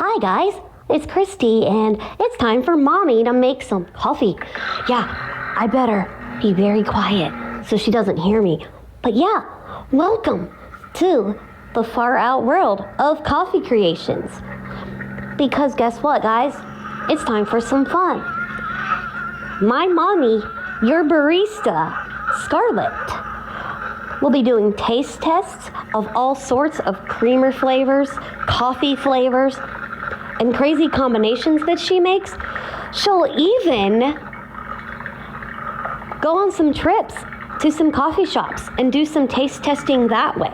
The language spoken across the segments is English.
Hi guys, it's Christy and it's time for Mommy to make some coffee. Yeah, I better be very quiet so she doesn't hear me. But yeah, welcome to the far out world of coffee creations. Because guess what guys, it's time for some fun. My mommy, your barista, Scarlett, will be doing taste tests of all sorts of creamer flavors, coffee flavors, and crazy combinations that she makes. She'll even go on some trips to some coffee shops and do some taste testing that way.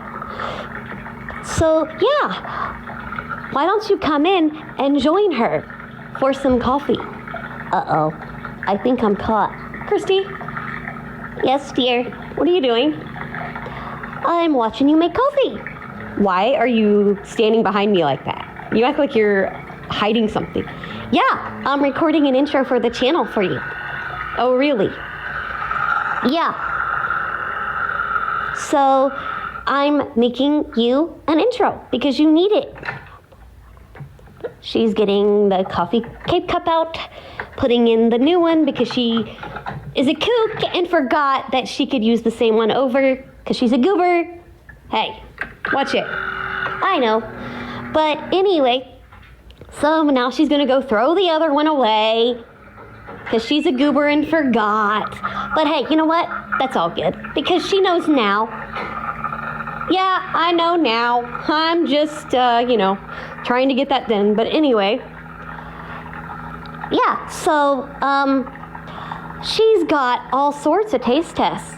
So yeah, why don't you come in and join her for some coffee? Uh-oh, I think I'm caught. Christy? Yes, dear. What are you doing? I'm watching you make coffee. Why are you standing behind me like that? You act like you're hiding something. Yeah, I'm recording an intro for the channel for you. Oh, really? Yeah. So, I'm making you an intro because you need it. She's getting the coffee K-cup out, putting in the new one because she is a kook and forgot that she could use the same one over because she's a goober. Hey, watch it. I know. But anyway, so now she's going to go throw the other one away because she's a goober and forgot. But hey, you know what? That's all good because she knows now. Yeah, I know now. I'm just, trying to get that done. But anyway, yeah, so, she's got all sorts of taste tests.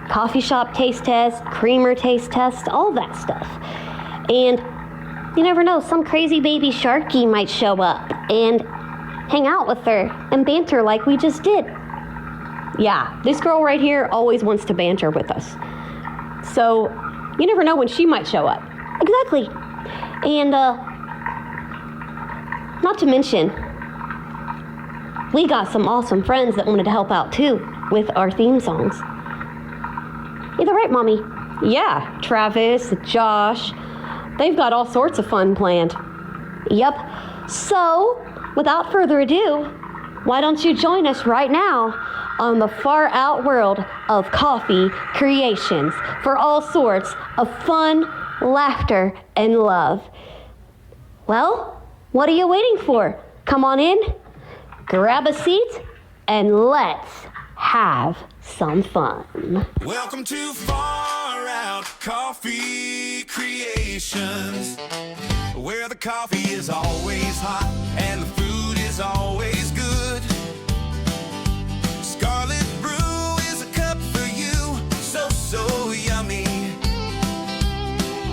Coffee shop taste test, creamer taste test, all that stuff. And you never know, some crazy baby sharky might show up and hang out with her and banter like we just did. Yeah, this girl right here always wants to banter with us. So, you never know when she might show up. Exactly. And, not to mention, we got some awesome friends that wanted to help out too with our theme songs. Either right, Mommy? Yeah, Travis, Josh, they've got all sorts of fun planned. Yep. So, without further ado, why don't you join us right now on the far out world of coffee creations for all sorts of fun, laughter, and love. Well, what are you waiting for? Come on in, grab a seat, and let's have some fun. Welcome to Far Out Coffee Creations, where the coffee is always hot and the food is always good. Scarlet Brew is a cup for you, so yummy.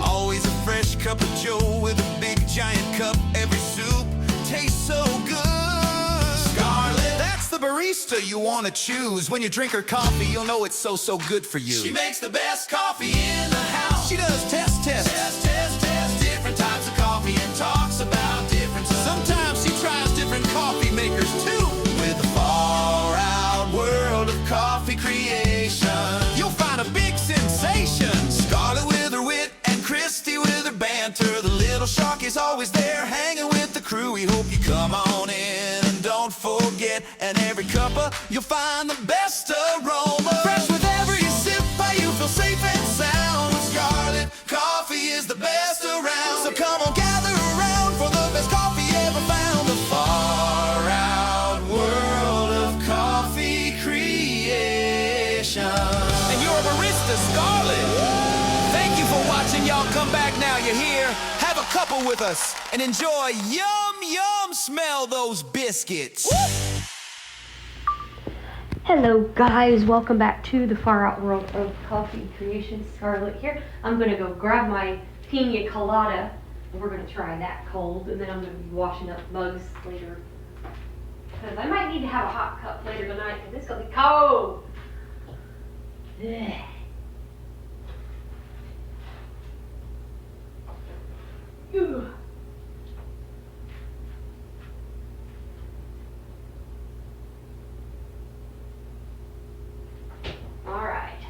Always a fresh cup of joe with a big giant cup. Every soup tastes so good. Scarlet, that's the barista you want to choose. When you drink her coffee, you'll know it's so good for you. She makes the best coffee in the house. She does test, different types of coffee and talks about different stuff. Sometimes she tries different coffee makers too. With the far out world of coffee creation, you'll find a big sensation. Scarlet with her wit and Christy with her banter. The little shark is always there hanging with the crew. We hope you come on in and don't forget. And every cuppa you'll find the best aroma. Fresh with every sip, you feel safe and sound. With Scarlet, coffee is the best around. So come on, gather around for the best coffee ever found. The far out world of coffee creation. And you're a barista, Scarlet. Thank you for watching. Y'all come back now. You're here. Have a couple with us and enjoy. Yum, smell those biscuits. Woo! Hello guys, welcome back to the far out world of coffee creation. Scarlett here. I'm gonna go grab my piña colada and we're gonna try that cold, and then I'm gonna be washing up mugs later because I might need to have a hot cup later tonight because it's gonna be cold. Ugh. Ugh. Alright,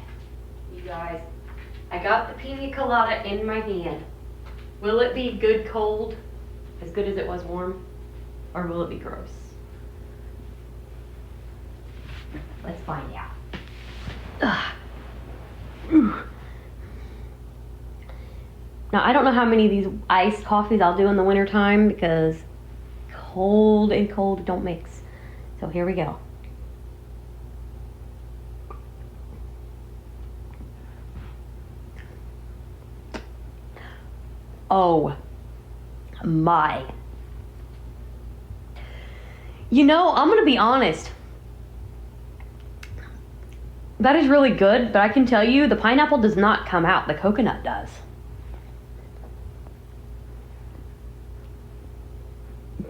you guys, I got the piña colada in my hand. Will it be good cold? as good as it was warm? Or will it be gross? Let's find out. Now, I don't know how many of these iced coffees I'll do in the wintertime because cold and cold don't mix. So here we go. Oh my. You know, I'm gonna be honest. That is really good, but I can tell you the pineapple does not come out. The coconut does.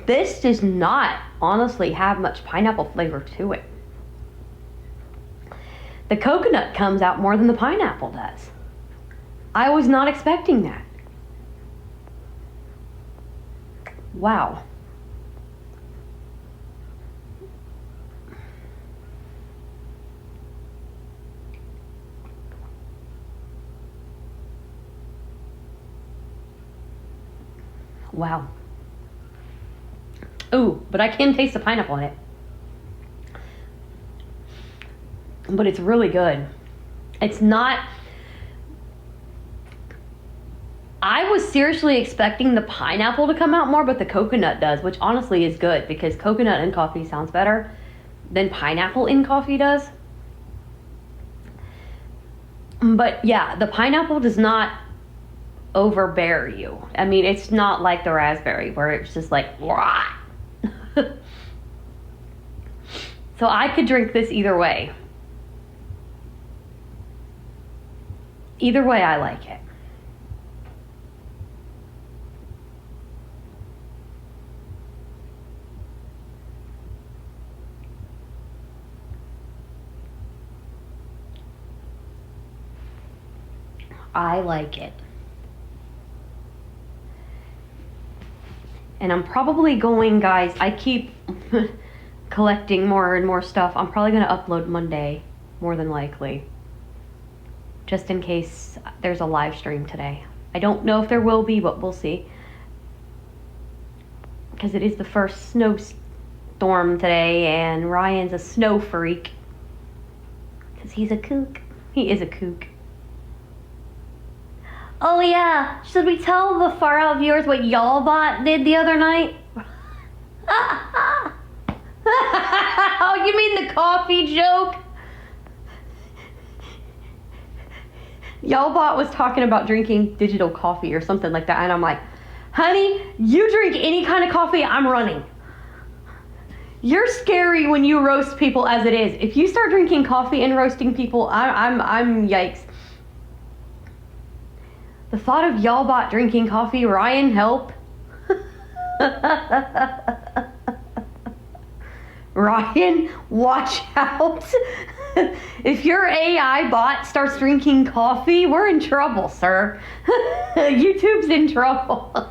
This does not honestly have much pineapple flavor to it. The coconut comes out more than the pineapple does. I was not expecting that. Wow. Wow. Ooh, but I can taste the pineapple in it. But it's really good. It's not... I was seriously expecting the pineapple to come out more, but the coconut does, which honestly is good because coconut in coffee sounds better than pineapple in coffee does. But yeah, the pineapple does not overbear you. I mean, it's not like the raspberry where it's just like, wah. So I could drink this either way. Either way, I like it. I like it. And I'm probably going, guys, I keep collecting more and more stuff. I'm probably going to upload Monday, more than likely. Just in case there's a live stream today. I don't know if there will be, but we'll see. Because it is the first snowstorm today, and Ryan's a snow freak. Because he's a kook. He is a kook. Oh yeah, should we tell the Far Out viewers what y'all bot did the other night? Oh, you mean the coffee joke? Y'all bot was talking about drinking digital coffee or something like that, and I'm like, honey, you drink any kind of coffee, I'm running. You're scary when you roast people as it is. If you start drinking coffee and roasting people, I'm yikes. The thought of y'all bot drinking coffee, Ryan, help. Ryan, watch out. If your AI bot starts drinking coffee, we're in trouble, sir. YouTube's in trouble.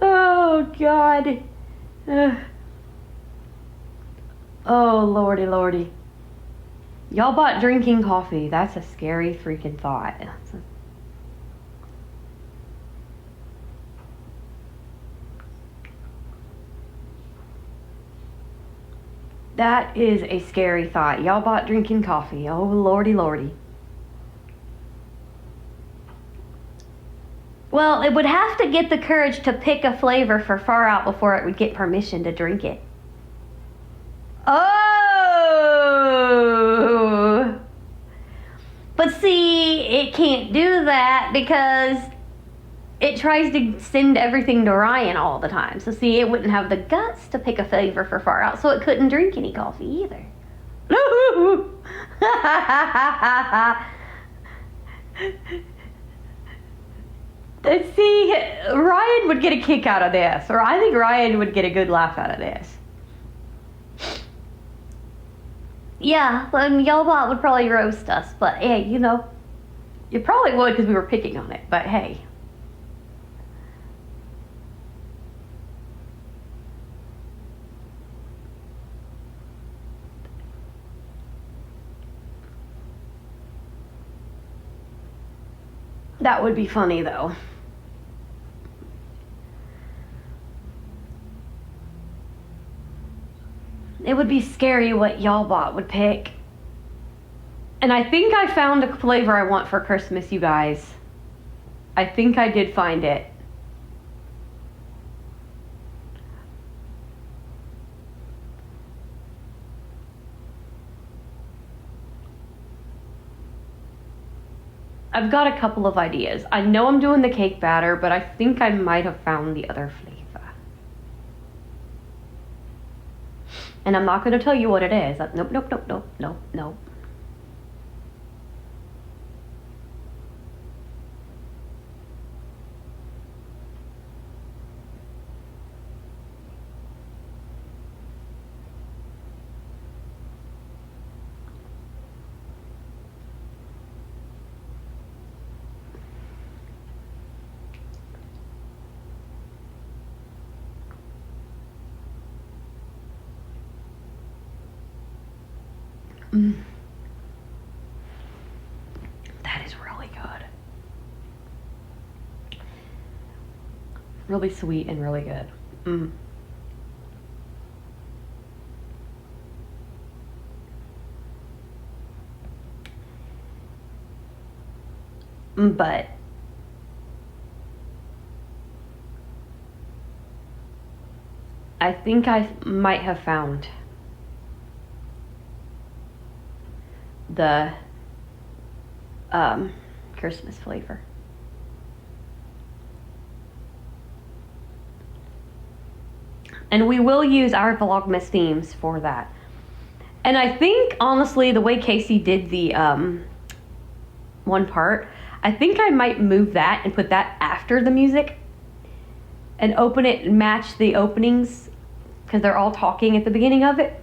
Oh, God. Oh, lordy, lordy. Y'all bought drinking coffee. That's a scary freaking thought. That is a scary thought. Y'all bought drinking coffee. Oh, lordy, lordy. Well, it would have to get the courage to pick a flavor for Far Out before it would get permission to drink it. Oh! But see, it can't do that because it tries to send everything to Ryan all the time. So see, it wouldn't have the guts to pick a flavor for Far Out, so it couldn't drink any coffee either. See, Ryan would get a kick out of this, or I think Ryan would get a good laugh out of this. Yeah, y'all bot would probably roast us, but hey, you know, you probably would because we were picking on it, but hey. That would be funny, though. It would be scary what y'all bot would pick. And I think I found a flavor I want for Christmas, you guys. I think I did find it. I've got a couple of ideas. I know I'm doing the cake batter, but I think I might have found the other flavor. And I'm not going to tell you what it is. Nope, nope, nope, nope, nope, nope. That is really good. Really sweet and really good. But I think I might have found the Christmas flavor. And we will use our Vlogmas themes for that. And I think, honestly, the way Casey did the one part, I think I might move that and put that after the music and open it and match the openings because they're all talking at the beginning of it.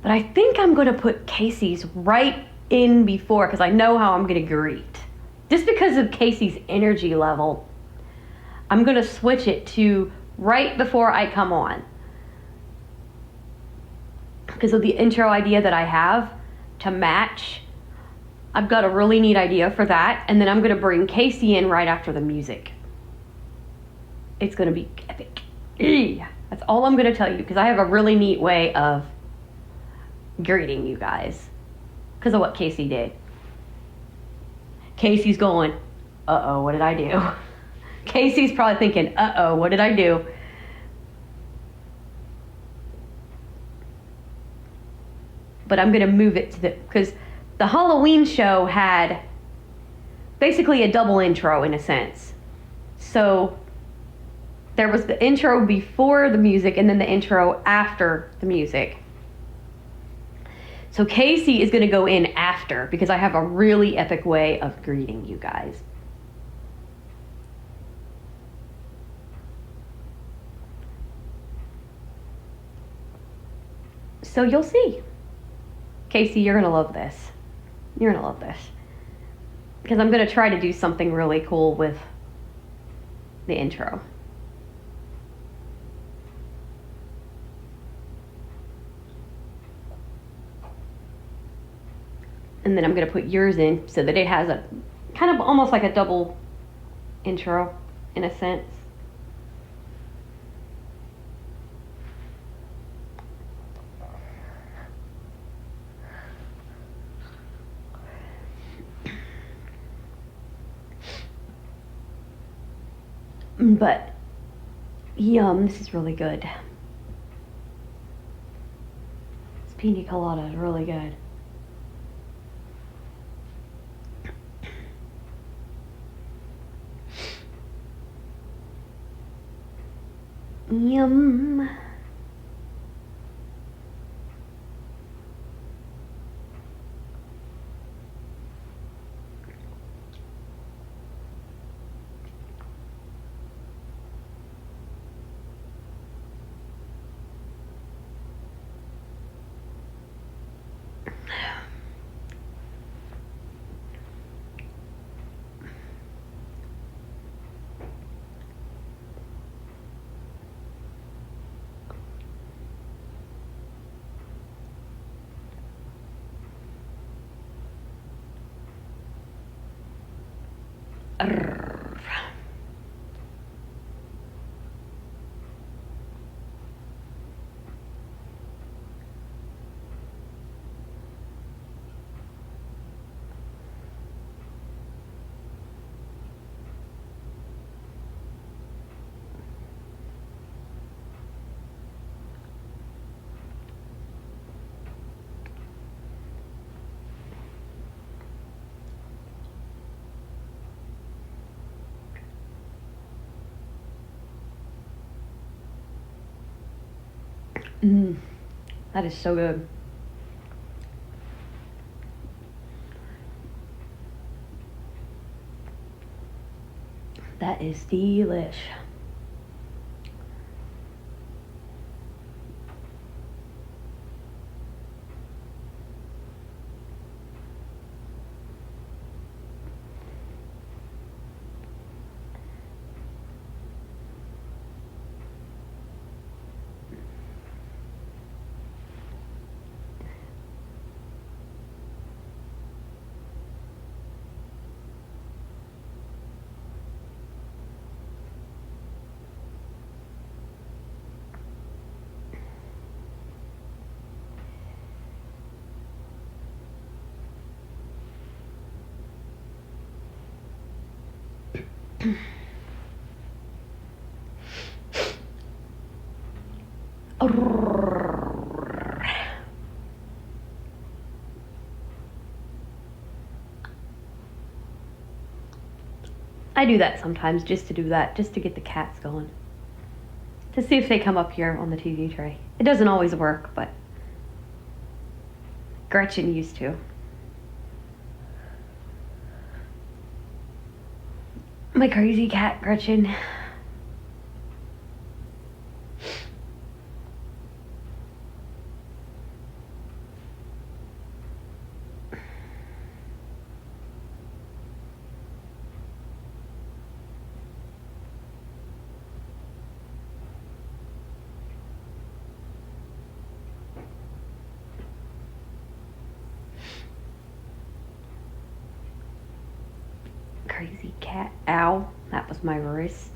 But I think I'm going to put Casey's right in before because I know how I'm going to greet. Just because of Casey's energy level, I'm going to switch it to right before I come on. Because of the intro idea that I have to match, I've got a really neat idea for that. And then I'm going to bring Casey in right after the music. It's going to be epic. That's all I'm going to tell you because I have a really neat way of greeting you guys because of what Casey did. Casey's going, uh-oh, what did I do? Casey's probably thinking, uh-oh, what did I do? But I'm going to move it to because the Halloween show had basically a double intro in a sense. So there was the intro before the music and then the intro after the music. So Casey is going to go in after because I have a really epic way of greeting you guys. So you'll see. Casey, you're going to love this. You're going to love this. Because I'm going to try to do something really cool with the intro. And then I'm going to put yours in so that it has a kind of almost like a double intro in a sense. But yum, this is really good. This piña colada is really good. Yum. Arr. That is so good. That is delish. I do that sometimes just to do that, just to get the cats going. To see if they come up here on the TV tray. It doesn't always work, but Gretchen used to. My crazy cat, Gretchen. Crazy cat. Ow, that was my wrist.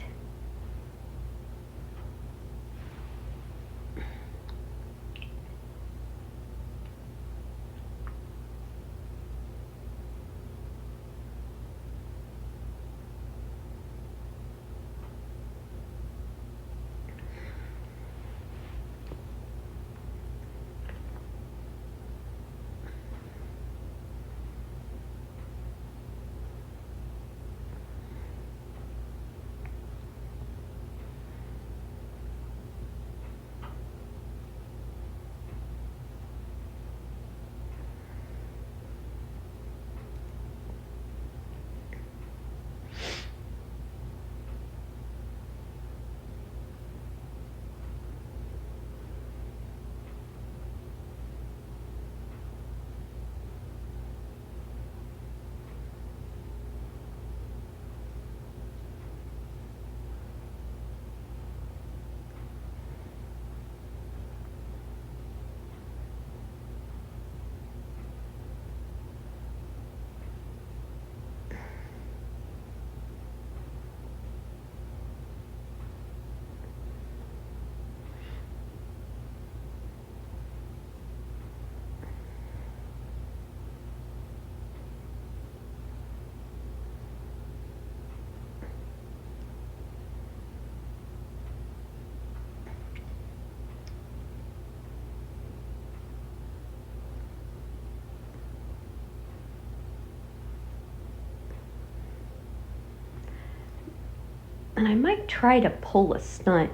And I might try to pull a stunt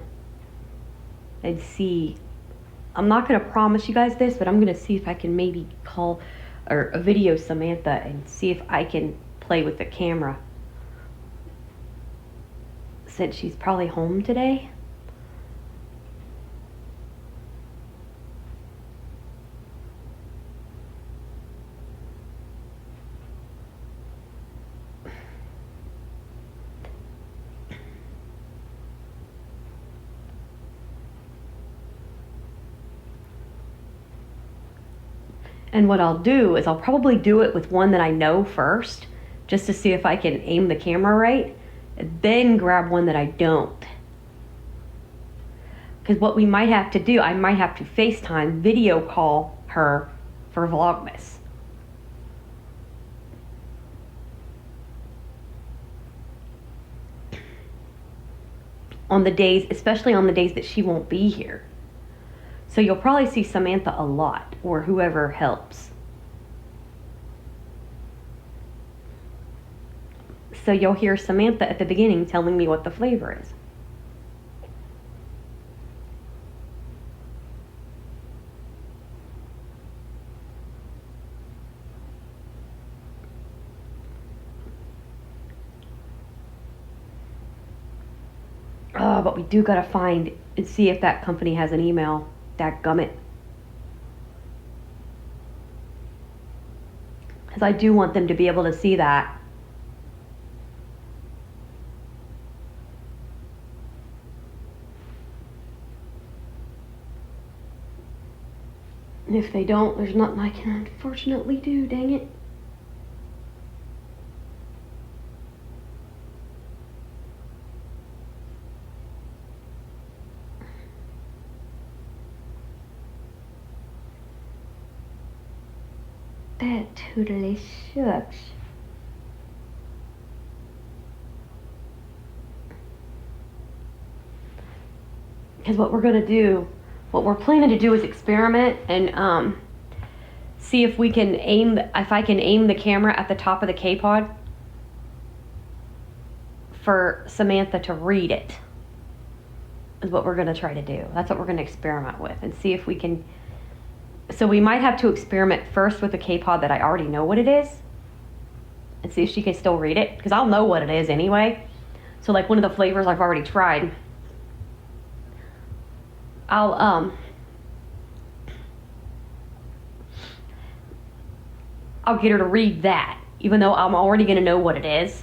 and see. I'm not going to promise you guys this, but I'm going to see if I can maybe call or a video Samantha and see if I can play with the camera. Since she's probably home today. And what I'll do is I'll probably do it with one that I know first, just to see if I can aim the camera right, then grab one that I don't. Because what we might have to do, I might have to FaceTime, video call her for Vlogmas. On the days, especially on the days that she won't be here. So you'll probably see Samantha a lot, or whoever helps. So you'll hear Samantha at the beginning telling me what the flavor is. But we do gotta find and see if that company has an email. Dadgummit. Because I do want them to be able to see that. And if they don't, there's nothing I can unfortunately do, dang it. That totally sucks. Because what we're going to do, what we're planning to do is experiment and see if we can aim, if I can aim the camera at the top of the K-Pod for Samantha to read it, is what we're going to try to do. That's what we're going to experiment with and see if we can. So we might have to experiment first with a K-Pod that I already know what it is and see if she can still read it, because I'll know what it is anyway. So like one of the flavors I've already tried, I'll get her to read that, even though I'm already going to know what it is.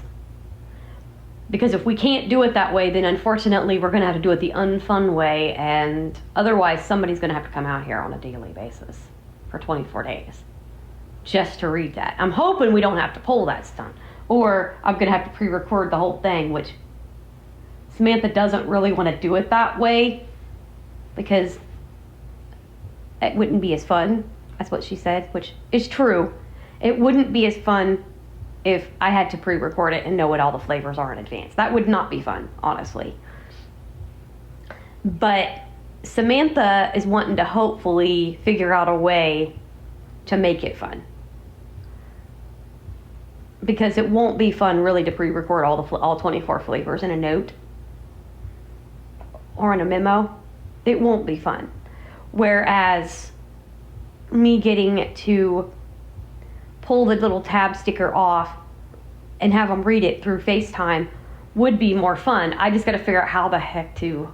Because if we can't do it that way, then unfortunately we're going to have to do it the unfun way, and otherwise somebody's going to have to come out here on a daily basis for 24 days just to read that. I'm hoping we don't have to pull that stunt, or I'm going to have to pre-record the whole thing, which Samantha doesn't really want to do it that way because it wouldn't be as fun. That's what she said, which is true. It wouldn't be as fun if I had to pre-record it and know what all the flavors are in advance. That would not be fun, honestly. But Samantha is wanting to hopefully figure out a way to make it fun. Because it won't be fun really to pre-record all 24 flavors in a note or in a memo. It won't be fun. Whereas me getting to pull the little tab sticker off and have them read it through FaceTime would be more fun. I just got to figure out how the heck to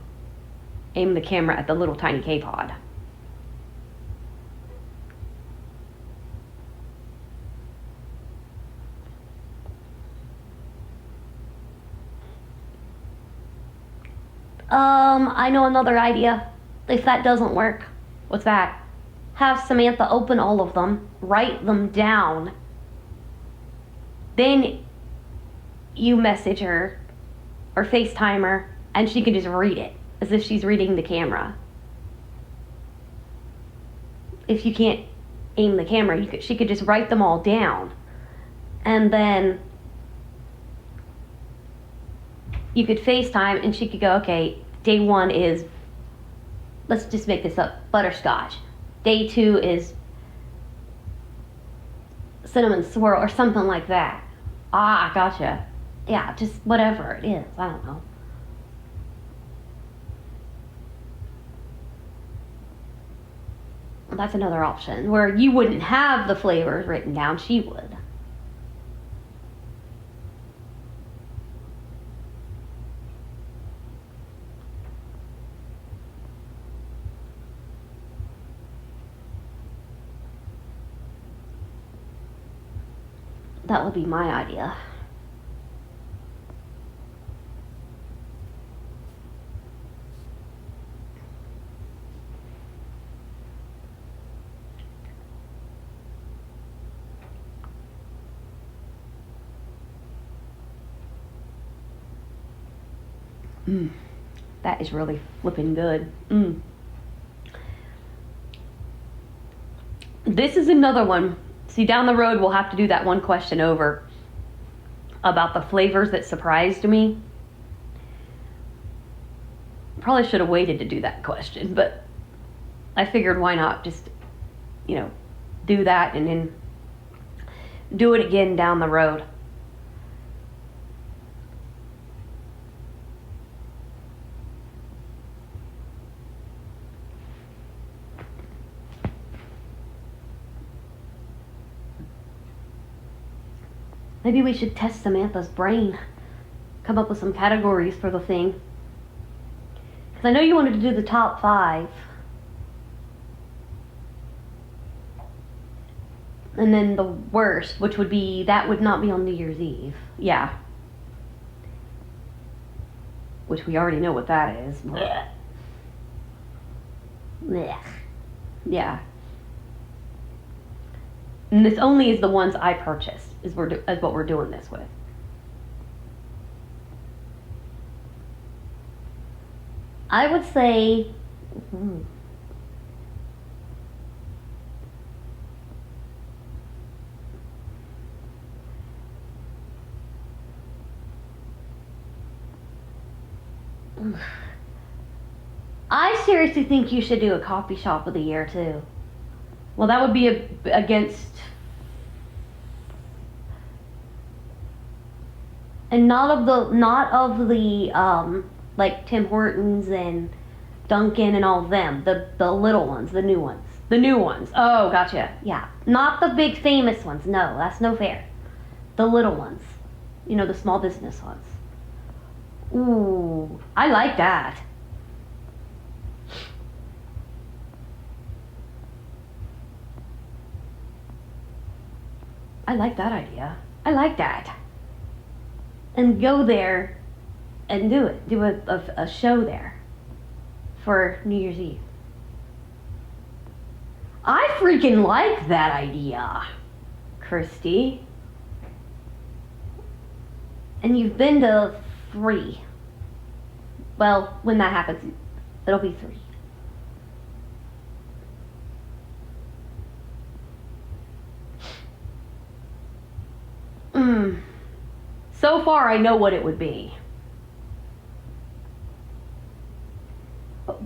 aim the camera at the little tiny K-Pod. I know another idea. If that doesn't work. What's that? Have Samantha open all of them, write them down, then you message her or FaceTime her and she can just read it as if she's reading the camera. If you can't aim the camera, she could just write them all down, and then you could FaceTime and she could go, okay, day 1 is, let's just make this up, butterscotch. Day 2 is cinnamon swirl or something like that. Ah, gotcha. Yeah, just whatever it is. I don't know. That's another option where you wouldn't have the flavors written down. She would. That would be my idea. That is really flipping good. This is another one. See, down the road, we'll have to do that one question over about the flavors that surprised me. Probably should have waited to do that question, but I figured why not just, do that and then do it again down the road. Maybe we should test Samantha's brain. Come up with some categories for the thing. Because I know you wanted to do the top 5. And then the worst, which would be, that would not be on New Year's Eve. Yeah. Which we already know what that is. Blech. Blech. Yeah. And this only is the ones I purchased, is what we're doing this with. I would say, I seriously think you should do a coffee shop of the year too. Well, that would be against, and not of the like Tim Hortons and Dunkin' and all of them. The little ones, the new ones. The new ones. Oh, gotcha. Yeah. Not the big famous ones. No, that's no fair. The little ones. The small business ones. Ooh, I like that. I like that idea. I like that. And go there and do it. Do a show there for New Year's Eve. I freaking like that idea, Christy. And you've been to 3. Well, when that happens, it'll be 3. So far, I know what it would be. But,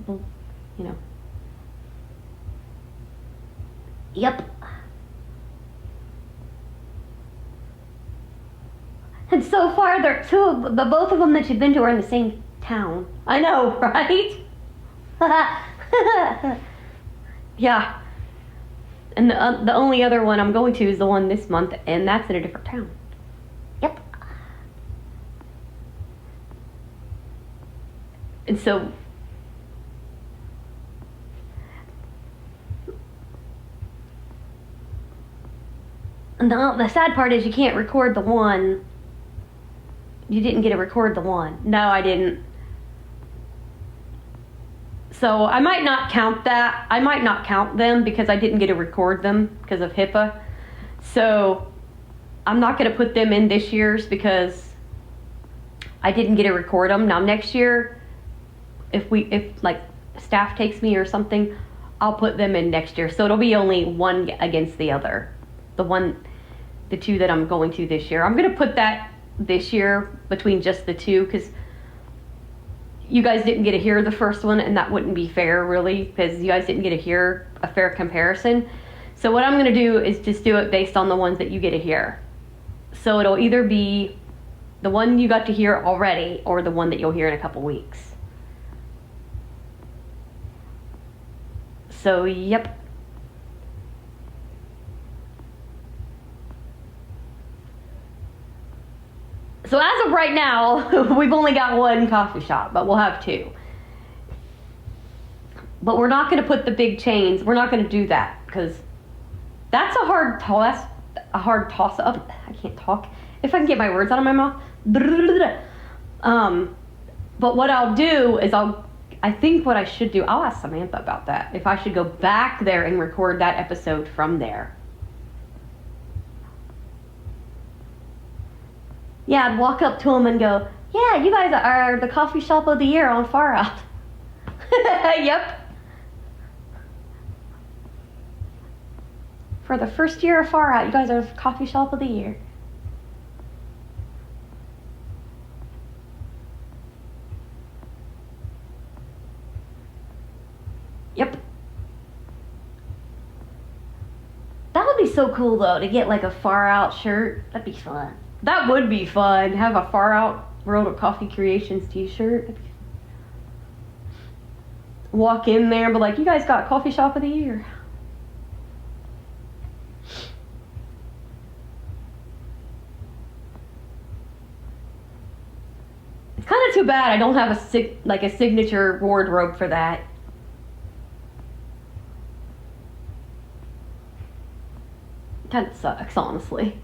Yep. And so far, both of them that you've been to are in the same town. I know, right? Yeah. And the only other one I'm going to is the one this month, and that's in a different town. Yep. And so, and the sad part is you can't record the one. You didn't get to record the one. No, I didn't. So I might not count that. I might not count them because I didn't get to record them because of HIPAA. So I'm not going to put them in this year's because I didn't get to record them. Now next year, if like staff takes me or something, I'll put them in next year. So it'll be only one against the other. The 2 that I'm going to this year. I'm going to put that this year between just the 2 because you guys didn't get to hear the first one, and that wouldn't be fair really because you guys didn't get to hear a fair comparison. So what I'm going to do is just do it based on the ones that you get to hear. So it'll either be the one you got to hear already or the one that you'll hear in a couple weeks. So yep. So as of right now, we've only got 1 coffee shop, but we'll have 2. But we're not going to put the big chains. We're not going to do that because that's a hard toss. A hard toss up. I can't talk. If I can get my words out of my mouth. But what I'll do is I think what I should do, I'll ask Samantha about that. If I should go back there and record that episode from there. Yeah, I'd walk up to him and go, Yeah, you guys are the coffee shop of the year on Far Out. Yep. For the first year of Far Out, you guys are the coffee shop of the year. Yep. That would be so cool though, to get like a Far Out shirt. That'd be fun. That would be fun. Have a Far Out World of Coffee Creations t-shirt. Walk in there and be like, you guys got coffee shop of the year. It's kind of too bad I don't have a signature wardrobe for that. Kind of sucks, honestly.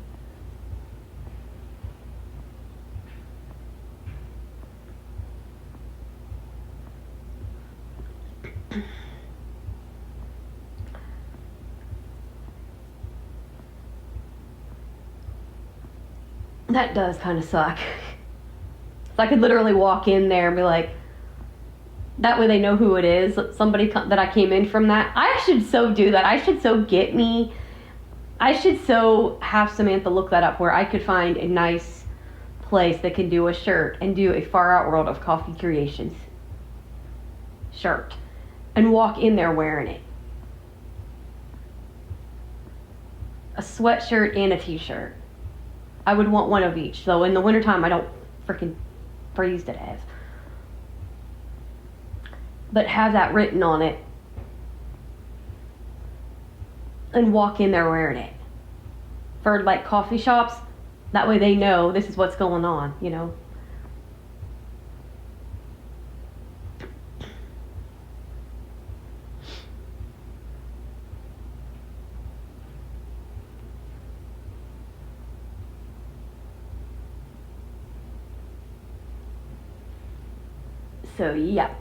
That does kind of suck. So I could literally walk in there and be like, that way they know who it is. Somebody that I came in from that. I should so do that. I should so have Samantha look that up where I could find a nice place that can do a shirt and do a Far Out World of Coffee Creations shirt and walk in there wearing it. A sweatshirt and a t-shirt. I would want one of each. So in the wintertime, I don't freaking freeze to death. But have that written on it and walk in there wearing it. For like coffee shops, that way they know this is what's going on, you know. So, yeah.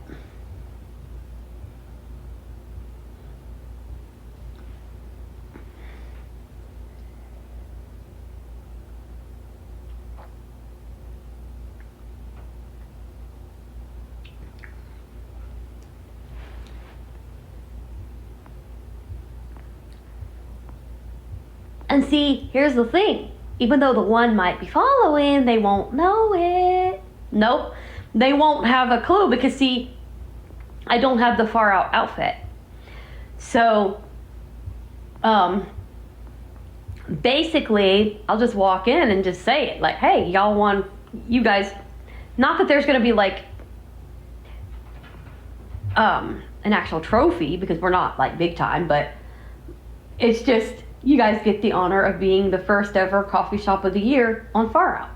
And see, here's the thing. Even though the one might be following, they won't know it. Nope. They won't have a clue because, see, I don't have the Far Out outfit. So, basically, I'll just walk in and just say it. Like, hey, y'all want, you guys, not that there's going to be like an actual trophy because we're not like big time, but it's just, you guys get the honor of being the first ever coffee shop of the year on Far Out.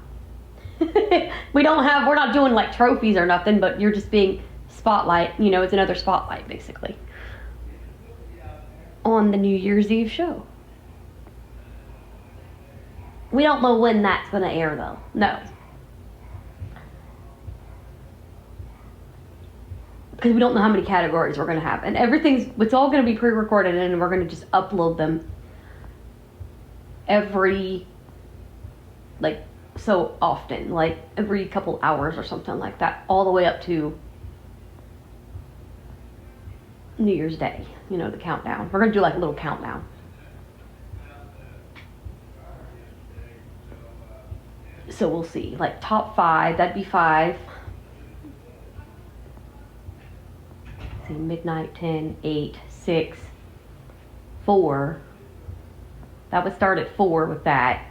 We're not doing like trophies or nothing, but you're just being spotlight, you know, it's another spotlight basically on the New Year's Eve show. We don't know when that's going to air though. No. Because we don't know how many categories we're going to have. And it's all going to be pre-recorded and we're going to just upload them every, like, so often, like every couple hours or something like that, all the way up to New Year's Day, you know, the countdown. We're going to do like a little countdown. So we'll see, like top 5, that'd be 5. Let's see, midnight, 10, 8, 6, 4. That would start at 4 with that.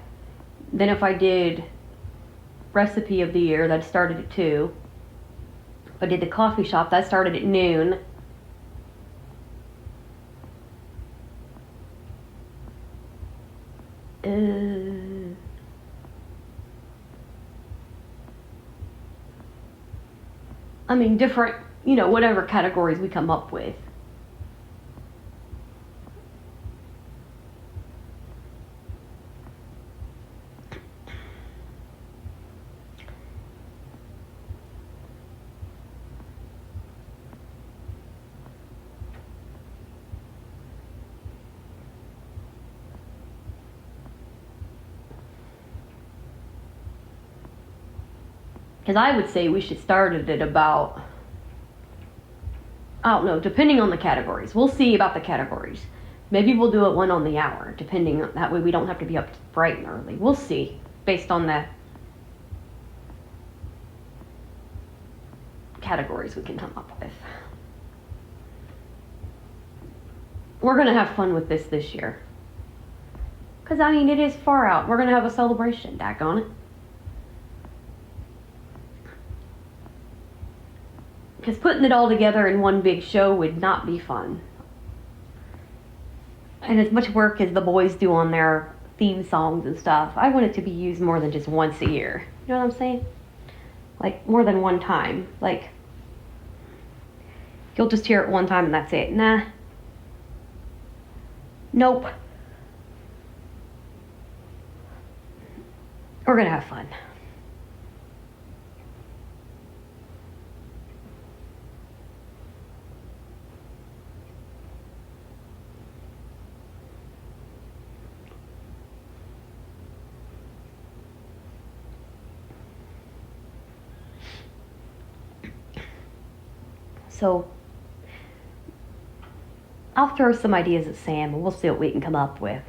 Then if I did recipe of the year, that started at 2. If I did the coffee shop, that started at noon. I mean, different, you know, whatever categories we come up with. Because I would say we should start it at about, I don't know, depending on the categories. We'll see about the categories. Maybe we'll do it one on the hour, depending on, that way we don't have to be up bright and early. We'll see, based on the categories we can come up with. We're going to have fun with this year. Because, I mean, it is far out. We're going to have a celebration, daggone it. Because putting it all together in one big show would not be fun. And as much work as the boys do on their theme songs and stuff, I want it to be used more than just once a year. You know what I'm saying? Like, more than one time. Like, you'll just hear it one time and that's it. Nah. Nope. We're gonna have fun. So, I'll throw some ideas at Sam and we'll see what we can come up with.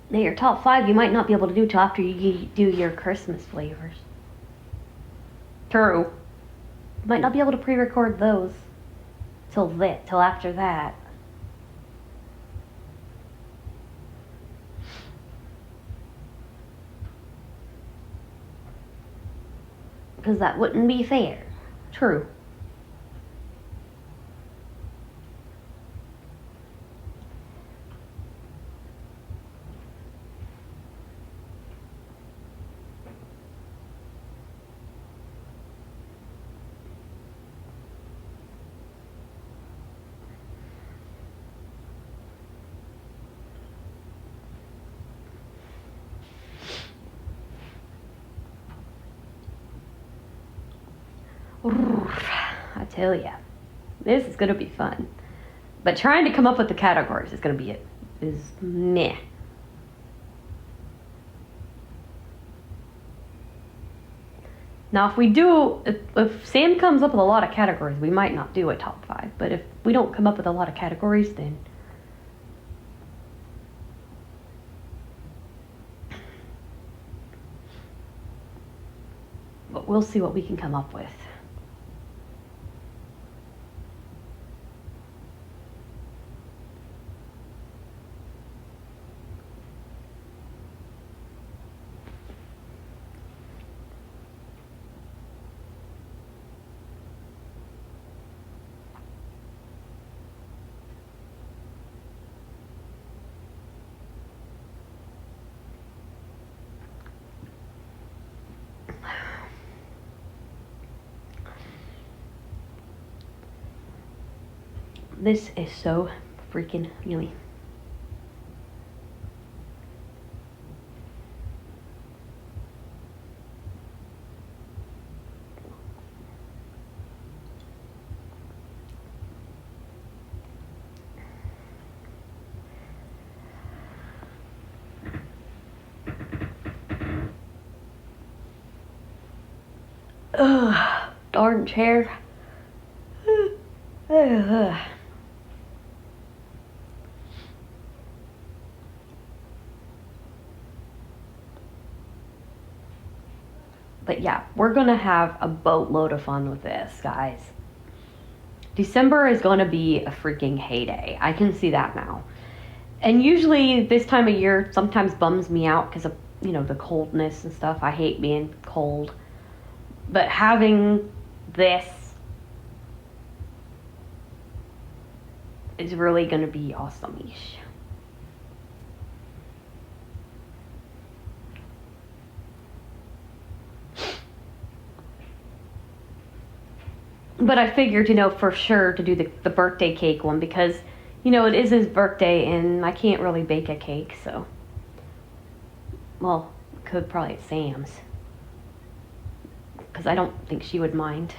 Now, your top 5 you might not be able to do till after you do your Christmas flavors. True. You might not be able to pre-record those till after that. Because that wouldn't be fair. True. I tell ya, this is gonna be fun. But trying to come up with the categories is gonna be meh. Now, if Sam comes up with a lot of categories, we might not do a top 5. But if we don't come up with a lot of categories, then but we'll see what we can come up with. This is so freaking yummy. Ugh, darn chair. But yeah, we're gonna have a boatload of fun with this, guys. December is gonna be a freaking heyday. I can see that now. And usually this time of year sometimes bums me out because of, you know, the coldness and stuff. I hate being cold. But having this is really gonna be awesome-ish. But I figured, you know, for sure to do the birthday cake one because You know, it is his birthday, and I can't really bake a cake, so. Well, could probably at Sam's. Because I don't think she would mind.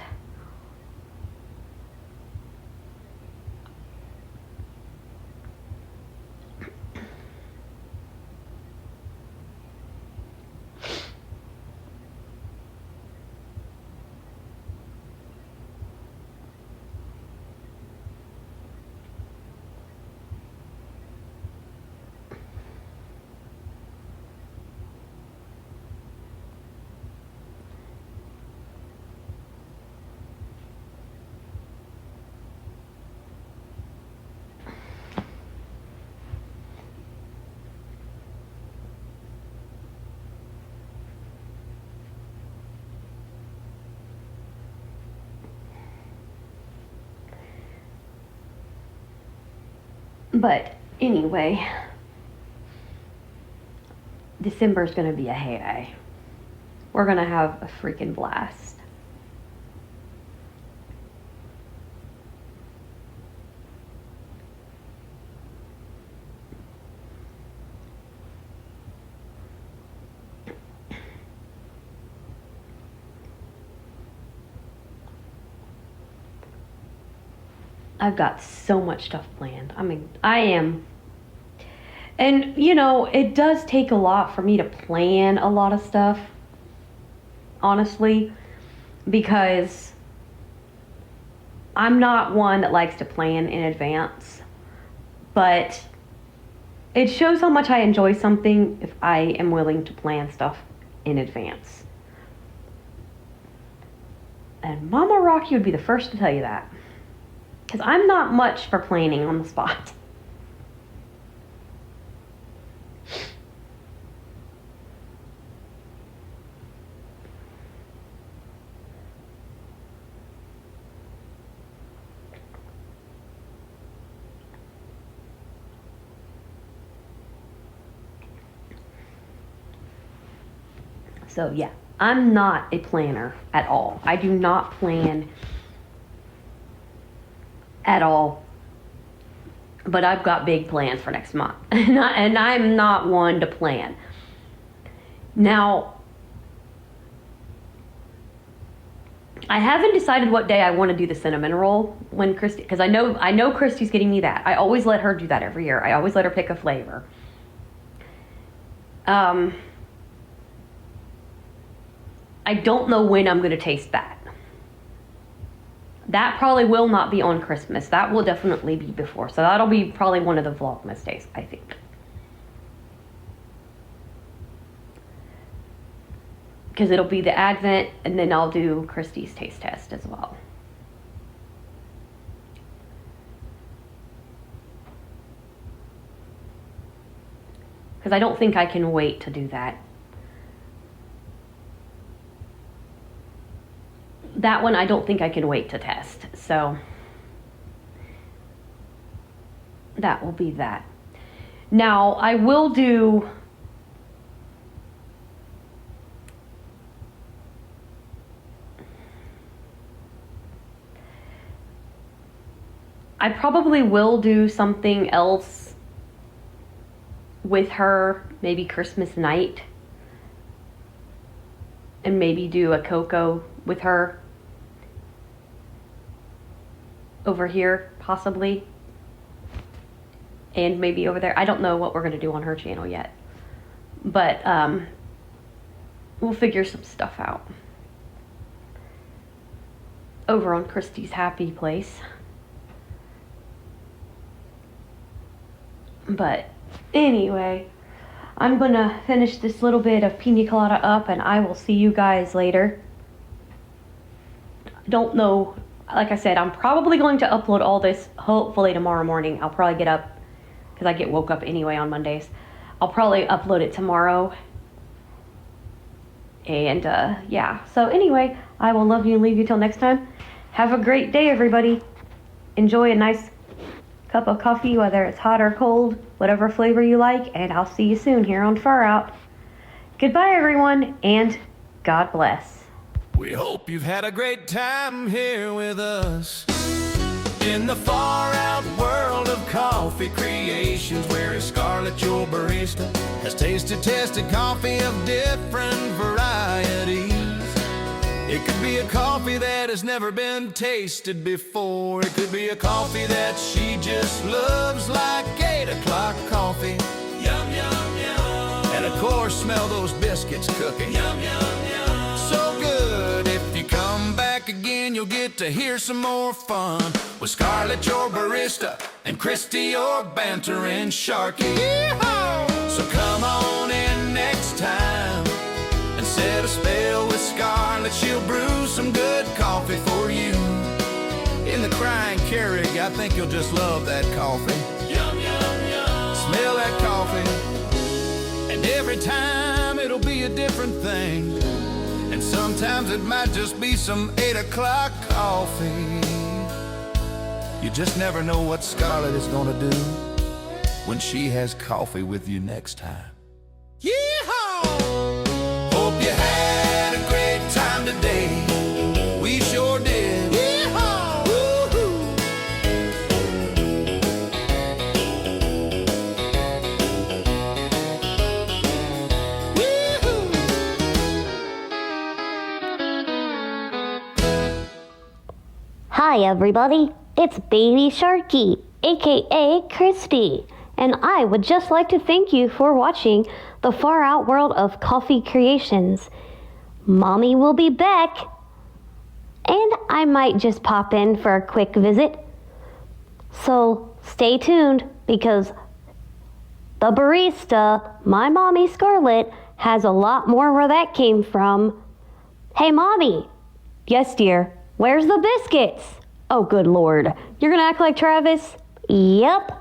But anyway, December's going to be a heyday. We're going to have a freaking blast. I've got so much stuff planned. I mean, I am. And, you know, it does take a lot for me to plan a lot of stuff, honestly, because I'm not one that likes to plan in advance. But it shows how much I enjoy something if I am willing to plan stuff in advance. And Mama Rocky would be the first to tell you that. Because I'm not much for planning on the spot. So yeah, I'm not a planner at all. I do not plan at all, but I've got big plans for next month, and I'm not one to plan. Now, I haven't decided what day I want to do the cinnamon roll when Christy, because I know Christy's getting me that. I always let her do that every year. I always let her pick a flavor. I don't know when I'm going to taste that. That probably will not be on Christmas. That will definitely be before. So that'll be probably one of the Vlogmas days, I think. Because it'll be the Advent, and then I'll do Christy's taste test as well. Because I don't think I can wait to do that. That one I don't think I can wait to test. So that will be that. Now I will do I probably will do something else with her, maybe Christmas night, and maybe do a cocoa with her over here, possibly, and maybe over there. I don't know what we're going to do on her channel yet, but we'll figure some stuff out over on Christy's happy place. But anyway, I'm gonna finish this little bit of piña colada up, and I will see you guys later. Don't know, like I said, I'm probably going to upload all this hopefully tomorrow morning. I'll probably get up, because I get woke up anyway on Mondays. I'll probably upload it tomorrow. And yeah, so anyway, I will love you and leave you till next time. Have a great day, everybody. Enjoy a nice cup of coffee, whether it's hot or cold, whatever flavor you like, and I'll see you soon here on Far Out. Goodbye, everyone, and God bless. We hope you've had a great time here with us in the far out world of coffee. Coffee Creations, where Scarlett, your barista, has tested coffee of different varieties. It could be a coffee that has never been tasted before. It could be a coffee that she just loves, like 8 o'clock coffee. Yum, yum, yum. And of course, smell those biscuits cooking. Yum, yum, yum. So good. If you come back again, you'll get to hear some more fun with Scarlett, your barista, and Christy, your bantering Sharky. Yeehaw! So come on in next time and set a spell with Scarlett. She'll brew some good coffee for you. In the Crying Keurig, I think you'll just love that coffee. Yum, yum, yum. Smell that coffee. And every time it'll be a different thing. And sometimes it might just be some 8 o'clock coffee. You just never know what Scarlett is gonna do when she has coffee with you next time. Yeehaw! Hope you had a great time today. We sure did. Yeehaw! Woo-hoo! Woo-hoo! Hi, everybody. It's Baby Sharky, aka Christy, and I would just like to thank you for watching the far out world of Coffee Creations. Mommy will be back, and I might just pop in for a quick visit. So stay tuned, because the barista, my mommy Scarlett, has a lot more where that came from. Hey, Mommy. Yes, dear. Where's the biscuits? Oh, good Lord. You're gonna act like Travis? Yep.